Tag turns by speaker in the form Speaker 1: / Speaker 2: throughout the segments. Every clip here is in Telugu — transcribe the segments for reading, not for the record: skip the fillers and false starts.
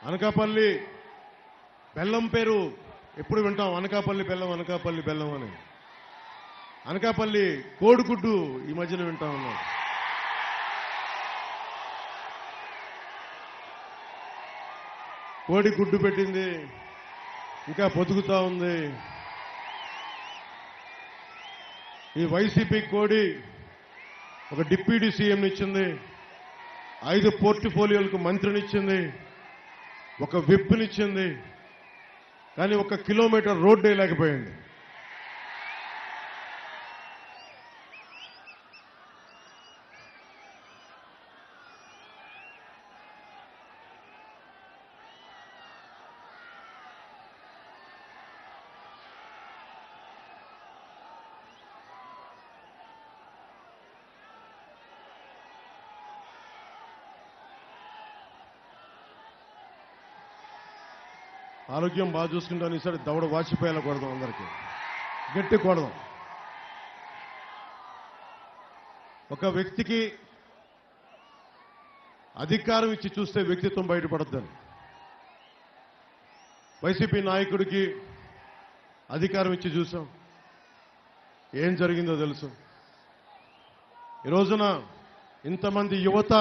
Speaker 1: అనకాపల్లి బెల్లం పేరు ఎప్పుడు వింటాం, అనకాపల్లి బెల్లం, అనకాపల్లి బెల్లం అని. అనకాపల్లి కోడిగుడ్డు ఈ మధ్యన వింటా ఉన్నాం. కోడి గుడ్డు పెట్టింది, ఇంకా బతుకుతా ఉంది. ఈ వైసీపీ కోడి ఒక డిప్యూటీ సీఎంనిచ్చింది, 5 పోర్ట్ఫోలియోలకు మంత్రినిచ్చింది, ఒక విప్నిచ్చింది, కానీ 1 కిలోమీటర్ రోడ్డు వేయలేకపోయింది. ఆరోగ్యం బాగా చూసుకుంటాను, ఈసారి దవడ వాచిపోయేలా కొడదాం, అందరికీ గట్టి కొడదాం. ఒక వ్యక్తికి అధికారం ఇచ్చి చూస్తే వ్యక్తిత్వం బయటపడద్దని. వైసీపీ నాయకుడికి అధికారం ఇచ్చి చూసాం, ఏం జరిగిందో తెలుసు. ఈ రోజున ఇంతమంది యువత,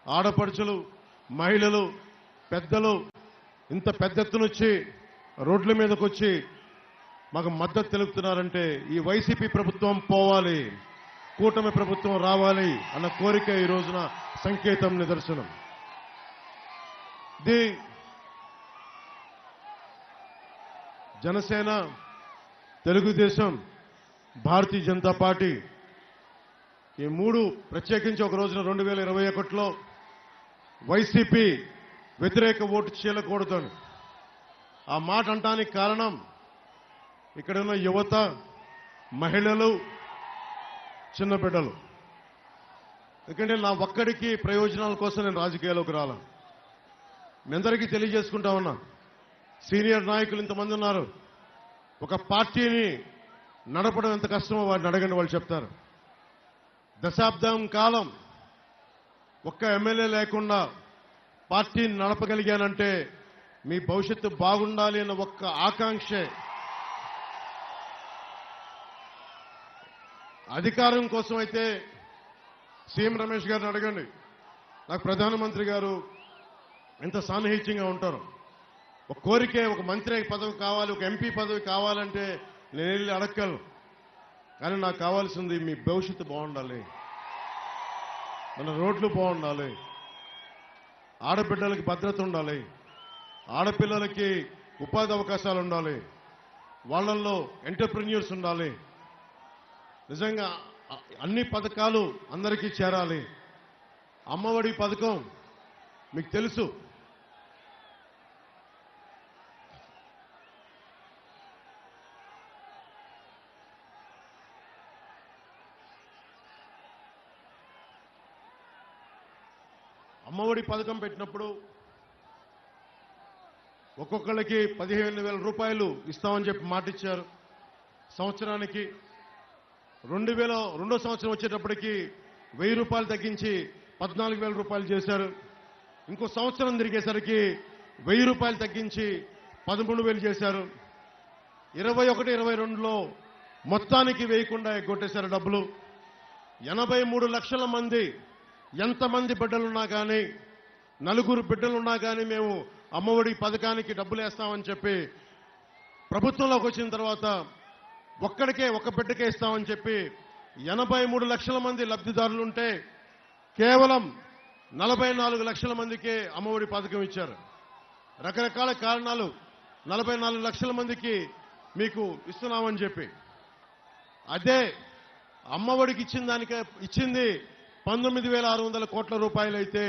Speaker 1: ఆడపడుచులు, మహిళలు, పెద్దలు ఇంత పెద్ద ఎత్తున వచ్చి రోడ్ల మీదకి వచ్చి మాకు మద్దతు తెలుపుతున్నారంటే ఈ వైసీపీ ప్రభుత్వం పోవాలి, కూటమి ప్రభుత్వం రావాలి అన్న కోరిక ఈ రోజున సంకేతం, నిదర్శనం. జనసేన, తెలుగుదేశం, భారతీయ జనతా పార్టీ ఈ 3 ప్రత్యేకించి ఒక రోజున 2021లో వైసీపీ వ్యతిరేక ఓటు చీలకూడదని ఆ మాట అంటానికి కారణం ఇక్కడున్న యువత, మహిళలు, చిన్న బిడ్డలు. ఎందుకంటే నా ఒక్కడికి ప్రయోజనాల కోసం నేను రాజకీయాల్లోకి రాలా. మీ అందరికీ తెలియజేసుకుంటా ఉన్నా, సీనియర్ నాయకులు ఇంతమంది ఉన్నారు. ఒక పార్టీని నడపడం ఎంత కష్టమో వారిని అడగండి, వాళ్ళు చెప్తారు. దశాబ్దం కాలం ఒక్క ఎమ్మెల్యే లేకుండా పార్టీని నడపగలిగానంటే మీ భవిష్యత్తు బాగుండాలి అన్న ఒక్క ఆకాంక్షే. అధికారం కోసం అయితే సీఎం రమేష్ గారిని అడగండి. నాకు ప్రధానమంత్రి గారు ఎంత సాన్నిహిత్యంగా ఉంటారు. ఒక కోరికే, ఒక మంత్రి పదవి కావాలి, ఒక ఎంపీ పదవి కావాలంటే నేను వెళ్ళి అడగలను. కానీ నాకు కావాల్సింది మీ భవిష్యత్తు బాగుండాలి, మన రోడ్లు బాగుండాలి, ఆడబిడ్డలకి భద్రత ఉండాలి, ఆడపిల్లలకి ఉపాధి అవకాశాలు ఉండాలి, వాళ్ళల్లో ఎంటర్ప్రెన్యూర్స్ ఉండాలి. నిజంగా అన్ని పథకాలు అందరికీ చేరాలి. అమ్మఒడి పథకం మీకు తెలుసు, అమ్మఒడి పథకం పెట్టినప్పుడు ఒక్కొక్కళ్ళకి 15,000 రూపాయలు ఇస్తామని చెప్పి మాటిచ్చారు. సంవత్సరానికి 2వ సంవత్సరం వచ్చేటప్పటికి 1000 రూపాయలు తగ్గించి 14,000 రూపాయలు చేశారు. ఇంకో సంవత్సరం తిరిగేసరికి 1000 రూపాయలు తగ్గించి 13,000 చేశారు. 21, 22లో మొత్తానికి వేయకుండా ఎగ్గొట్టేశారు డబ్బులు. 83 లక్షల మంది, ఎంతమంది బిడ్డలున్నా కానీ, 4 బిడ్డలున్నా కానీ మేము అమ్మఒడి పథకానికి డబ్బులు వేస్తామని చెప్పి ప్రభుత్వంలోకి వచ్చిన తర్వాత ఒక్కడికే, ఒక బిడ్డకే ఇస్తామని చెప్పి 83 లక్షల మంది లబ్ధిదారులుంటే కేవలం 44 లక్షల మందికే అమ్మఒడి పథకం ఇచ్చారు. రకరకాల కారణాలు, 44 లక్షల మందికి మీకు ఇస్తున్నామని చెప్పి. అదే అమ్మఒడికి ఇచ్చిన దానికే ఇచ్చింది 19,600 కోట్ల రూపాయలైతే